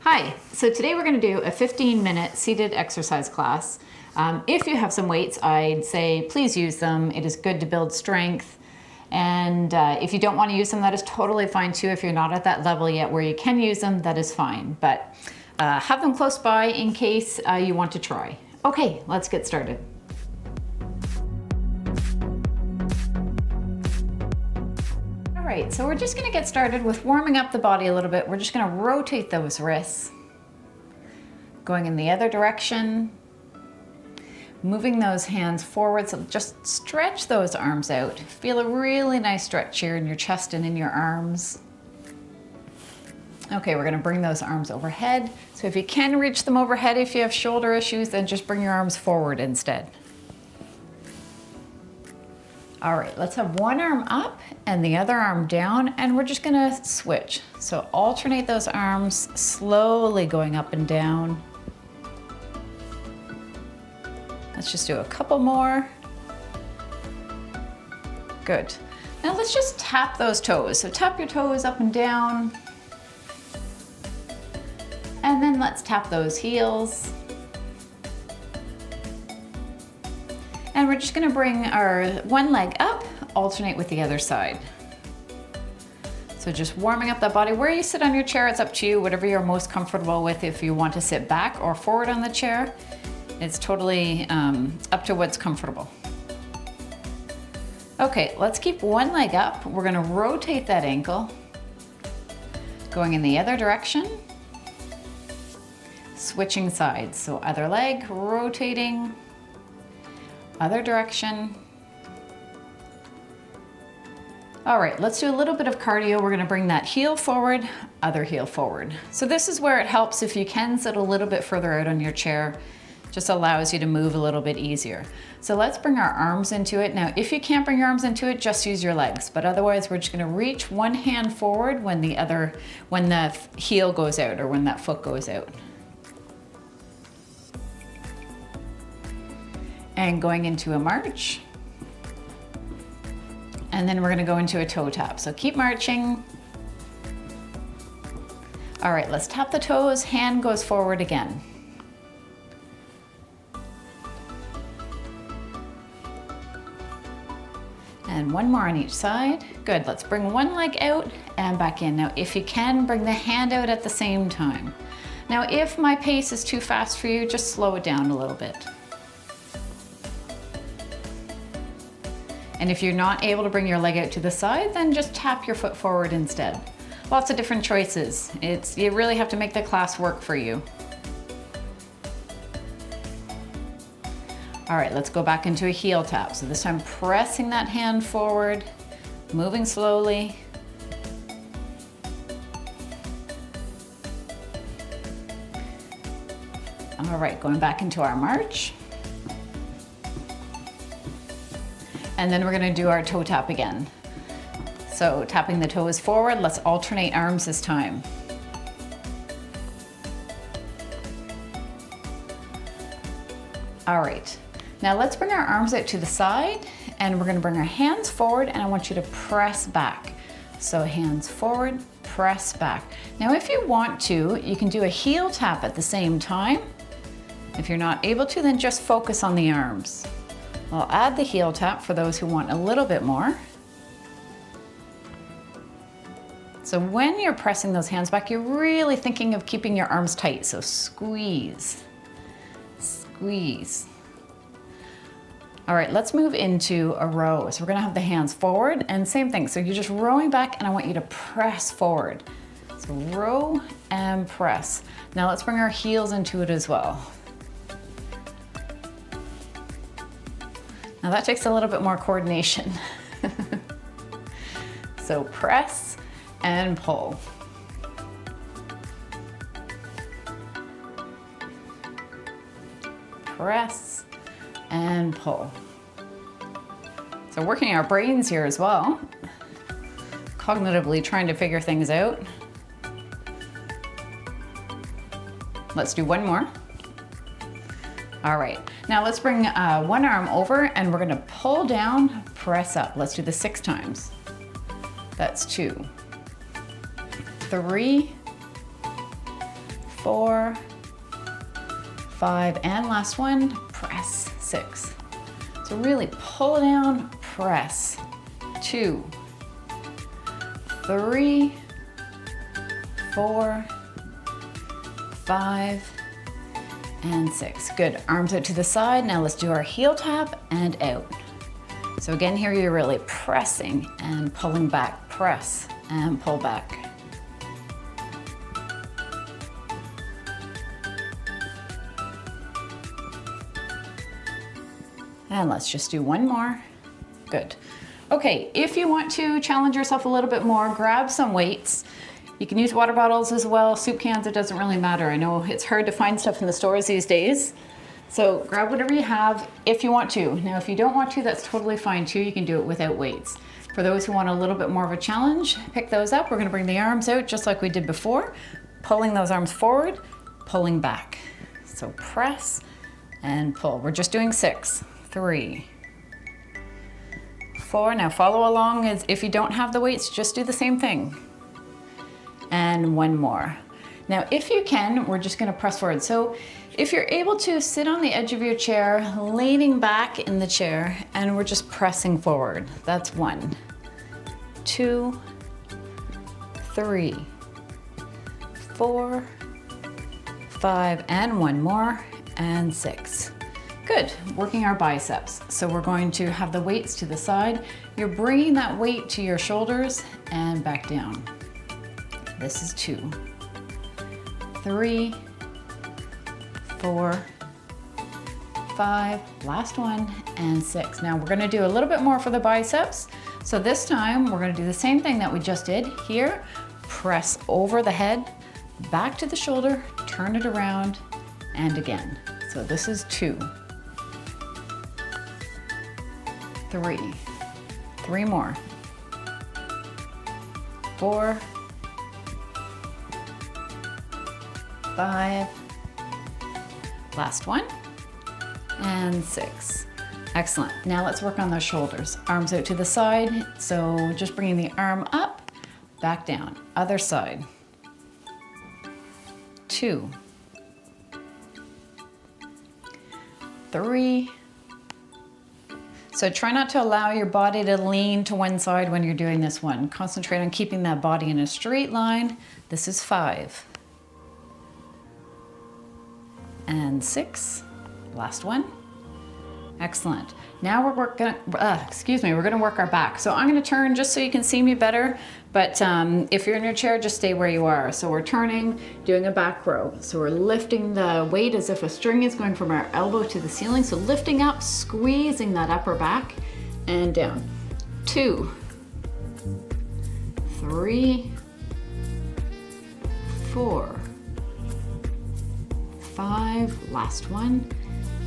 Hi, so today we're going to do a 15-minute seated exercise class. If you have some weights, I'd say please use them. It is good to build strength. And if you don't want to use them, that is totally fine too. If you're not at that level yet where you can use them, that is fine. But have them close by in case you want to try. Okay, let's get started. All right, so we're just going to get started with warming up the body a little bit. We're just going to rotate those wrists, going in the other direction, moving those hands forward. So just stretch those arms out. Feel a really nice stretch here in your chest and in your arms. Okay, we're going to bring those arms overhead. So if you can reach them overhead, if you have shoulder issues, then just bring your arms forward instead. All right, let's have one arm up and the other arm down, and we're just gonna switch. So alternate those arms, slowly going up and down. Let's just do a couple more. Good. Now let's just tap those toes. So tap your toes up and down. And then let's tap those heels. And we're just gonna bring our one leg up, alternate with the other side. So just warming up that body. Where you sit on your chair, it's up to you, whatever you're most comfortable with. If you want to sit back or forward on the chair, it's totally up to what's comfortable. Okay, let's keep one leg up. We're gonna rotate that ankle, going in the other direction, switching sides. So other leg, rotating, other direction. All right, let's do a little bit of cardio. We're gonna bring that heel forward, other heel forward. So this is where it helps if you can sit a little bit further out on your chair. Just allows you to move a little bit easier. So let's bring our arms into it. Now, if you can't bring your arms into it, just use your legs. But otherwise, we're just gonna reach one hand forward when the heel goes out or when that foot goes out. And going into a march. And then we're gonna go into a toe tap. So keep marching. All right, let's tap the toes, hand goes forward again. And one more on each side. Good, let's bring one leg out and back in. Now, if you can, bring the hand out at the same time. Now, if my pace is too fast for you, just slow it down a little bit. And if you're not able to bring your leg out to the side, then just tap your foot forward instead. Lots of different choices. You really have to make the class work for you. All right, let's go back into a heel tap. So this time pressing that hand forward, moving slowly. All right, going back into our march. And then we're gonna do our toe tap again. So tapping the toes forward, let's alternate arms this time. All right, now let's bring our arms out to the side and we're gonna bring our hands forward and I want you to press back. So hands forward, press back. Now if you want to, you can do a heel tap at the same time. If you're not able to, then just focus on the arms. I'll add the heel tap for those who want a little bit more. So when you're pressing those hands back, you're really thinking of keeping your arms tight. So squeeze, squeeze. All right, let's move into a row. So we're gonna have the hands forward and same thing. So you're just rowing back and I want you to press forward. So row and press. Now let's bring our heels into it as well. Now that takes a little bit more coordination. So press and pull. Press and pull. So working our brains here as well. Cognitively trying to figure things out. Let's do one more. All right, now let's bring one arm over and we're gonna pull down, press up. Let's do this 6 times. That's 2, 3, 4, 5, and last one, press, 6. So really pull down, press, 2, 3, 4, 5, and 6. Good, arms out to the side. Now let's do our heel tap and out. So again, here you're really pressing and pulling back, press and pull back. And let's just do one more. Good. Okay, if you want to challenge yourself a little bit more, grab some weights. You can use water bottles as well, soup cans, it doesn't really matter. I know it's hard to find stuff in the stores these days. So grab whatever you have if you want to. Now, if you don't want to, that's totally fine too. You can do it without weights. For those who want a little bit more of a challenge, pick those up. We're gonna bring the arms out just like we did before, pulling those arms forward, pulling back. So press and pull. We're just doing 6, 3, 4. Now follow along as if you don't have the weights, just do the same thing. And one more. Now, if you can, we're just gonna press forward. So if you're able to sit on the edge of your chair, leaning back in the chair, and we're just pressing forward. That's 1, 2, 3, 4, 5, and one more, and 6. Good, working our biceps. So we're going to have the weights to the side. You're bringing that weight to your shoulders and back down. This is 2, 3, 4, 5, last one, and 6. Now we're gonna do a little bit more for the biceps. So this time we're gonna do the same thing that we just did here. Press over the head, back to the shoulder, turn it around, and again. So this is 2, 3, 3 more, 4, 5, last one, and 6. Excellent. Now let's work on those shoulders. Arms out to the side. So just bringing the arm up, back down. Other side. 2, 3. So try not to allow your body to lean to one side when you're doing this one. Concentrate on keeping that body in a straight line. This is 5. And 6, last one. Excellent. Now we're gonna work our back. So I'm gonna turn just so you can see me better, but if you're in your chair, just stay where you are. So we're turning, doing a back row. So we're lifting the weight as if a string is going from our elbow to the ceiling. So lifting up, squeezing that upper back and down. 2, 3, 4, 5, last one,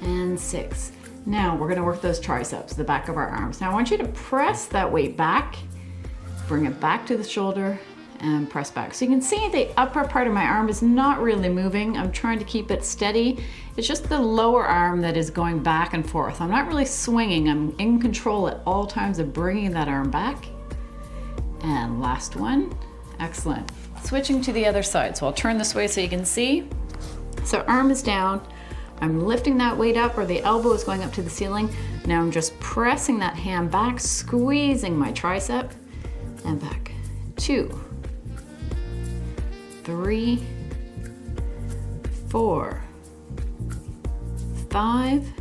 and 6. Now we're gonna work those triceps, the back of our arms. Now I want you to press that weight back, bring it back to the shoulder, and press back. So you can see the upper part of my arm is not really moving. I'm trying to keep it steady. It's just the lower arm that is going back and forth. I'm not really swinging. I'm in control at all times of bringing that arm back. And last one, excellent. Switching to the other side. So I'll turn this way so you can see. So arm is down, I'm lifting that weight up, or the elbow is going up to the ceiling. Now I'm just pressing that hand back, squeezing my tricep, and back. 2, 3, 4, 5,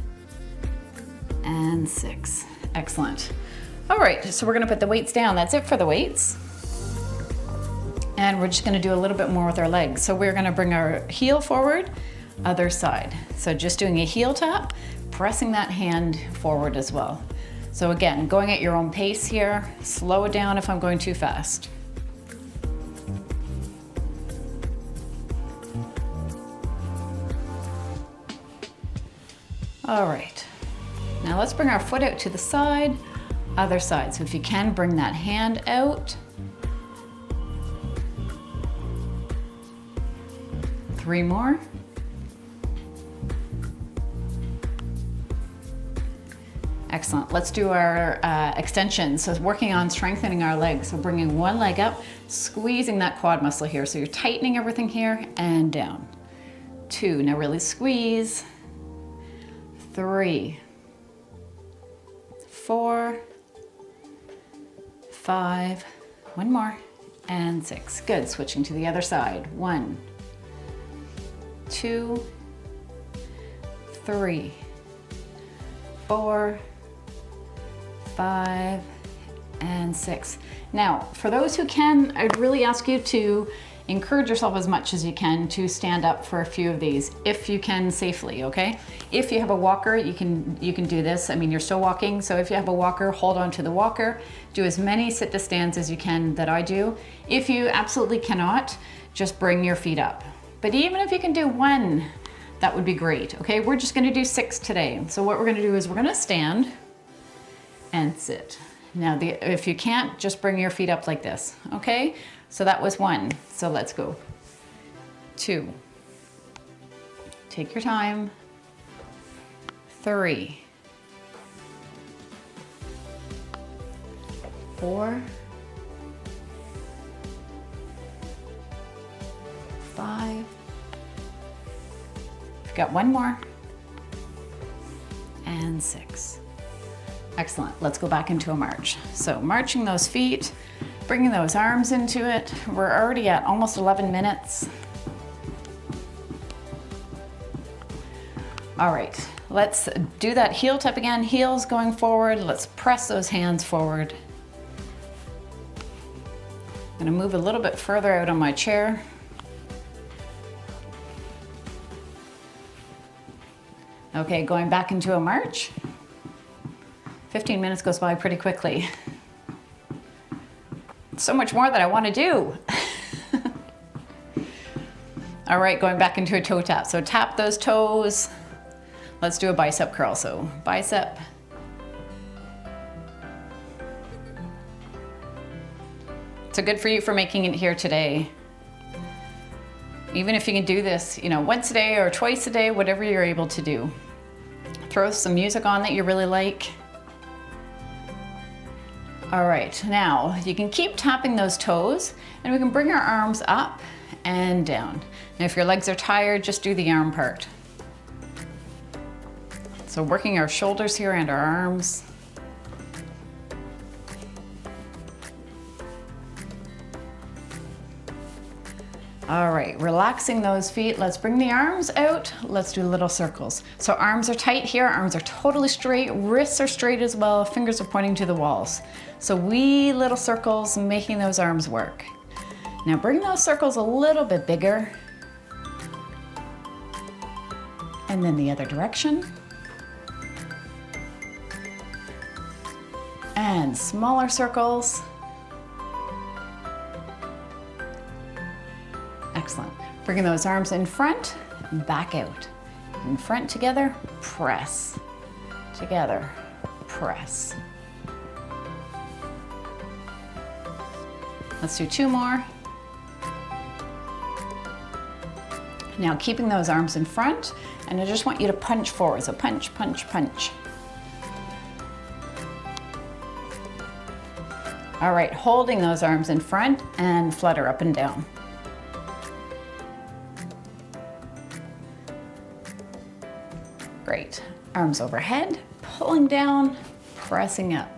and 6. Excellent. All right, so we're gonna put the weights down. That's it for the weights. And we're just gonna do a little bit more with our legs. So we're gonna bring our heel forward, other side. So just doing a heel tap, pressing that hand forward as well. So again, going at your own pace here, slow it down if I'm going too fast. All right, now let's bring our foot out to the side, other side. So if you can, bring that hand out. 3 more. Excellent. Let's do our extensions. So working on strengthening our legs. So bringing one leg up, squeezing that quad muscle here. So you're tightening everything here and down. 2. Now really squeeze. 3, 4, 5, one more, and 6. Good, switching to the other side. 1, 2, 3, 4, 5, and 6. Now, for those who can, I'd really ask you to encourage yourself as much as you can to stand up for a few of these, if you can safely, okay? If you have a walker, you can do this. I mean, you're still walking, so if you have a walker, hold on to the walker. Do as many sit to stands as you can that I do. If you absolutely cannot, just bring your feet up. But even if you can do 1, that would be great, okay? We're just gonna do 6 today. So what we're gonna do is we're gonna stand and sit. Now, if you can't, just bring your feet up like this, okay? So that was 1, so let's go. 2, take your time. 3, 4, 5, we've got 1 more, and 6. Excellent, let's go back into a march. So marching those feet, bringing those arms into it. We're already at almost 11 minutes. All right, let's do that heel tap again. Heels going forward. Let's press those hands forward. I'm gonna move a little bit further out on my chair. Okay, going back into a march. 15 minutes goes by pretty quickly. So much more that I want to do. All right, going back into a toe tap. So tap those toes. Let's do a bicep curl. So bicep. So good for you for making it here today. Even if you can do this, once a day or twice a day, whatever you're able to do. Throw some music on that you really like. All right, now you can keep tapping those toes and we can bring our arms up and down. And if your legs are tired, just do the arm part. So working our shoulders here and our arms. All right, relaxing those feet. Let's bring the arms out. Let's do little circles. So arms are tight here, arms are totally straight, wrists are straight as well, fingers are pointing to the walls. So wee little circles, making those arms work. Now bring those circles a little bit bigger. And then the other direction. And smaller circles. Excellent. Bringing those arms in front, back out. In front together, press. Together, press. Let's do 2 more. Now keeping those arms in front, and I just want you to punch forward. So punch, punch, punch. All right, holding those arms in front and flutter up and down. Great. Arms overhead, pulling down, pressing up.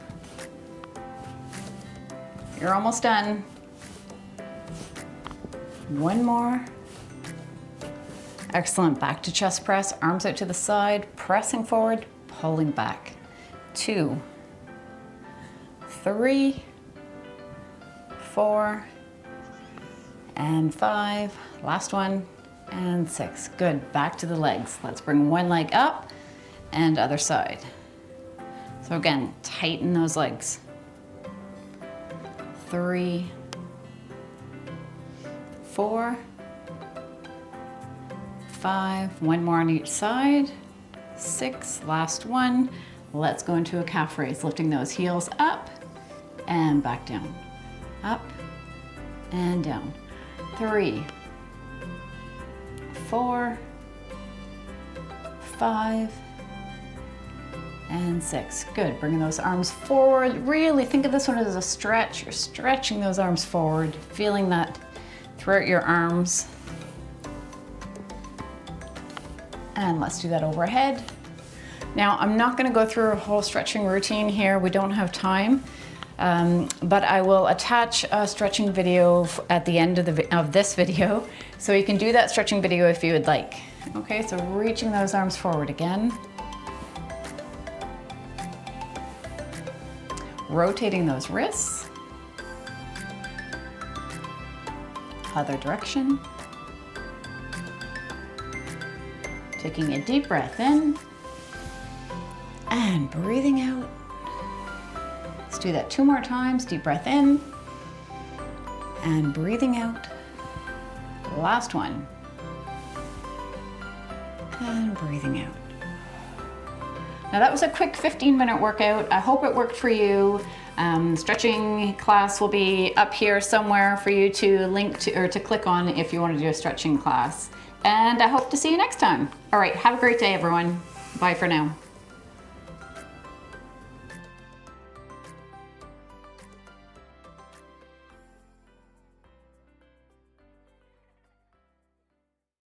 You're almost done. 1 more. Excellent. Back to chest press, arms out to the side, pressing forward, pulling back. 2, 3, 4, and 5. Last one. And 6. Good. Back to the legs. Let's bring one leg up and other side. So again, tighten those legs. 3, 4, 5. One more on each side. 6. Last one. Let's go into a calf raise, lifting those heels up and back down. Up and down. 3, 4, 5, and 6. Good. Bringing those arms forward. Really think of this one as a stretch. You're stretching those arms forward, feeling that throughout your arms. And let's do that overhead. Now, I'm not gonna go through a whole stretching routine here. We don't have time, but I will attach a stretching video at the end of this video, so you can do that stretching video if you would like. Okay, so reaching those arms forward again. Rotating those wrists. Other direction. Taking a deep breath in. And breathing out. Let's do that 2 more times. Deep breath in and breathing out. Last one. And breathing out. Now that was a quick 15-minute workout. I hope it worked for you. Stretching class will be up here somewhere for you to link to or to click on if you want to do a stretching class. And I hope to see you next time. All right, have a great day, everyone. Bye for now.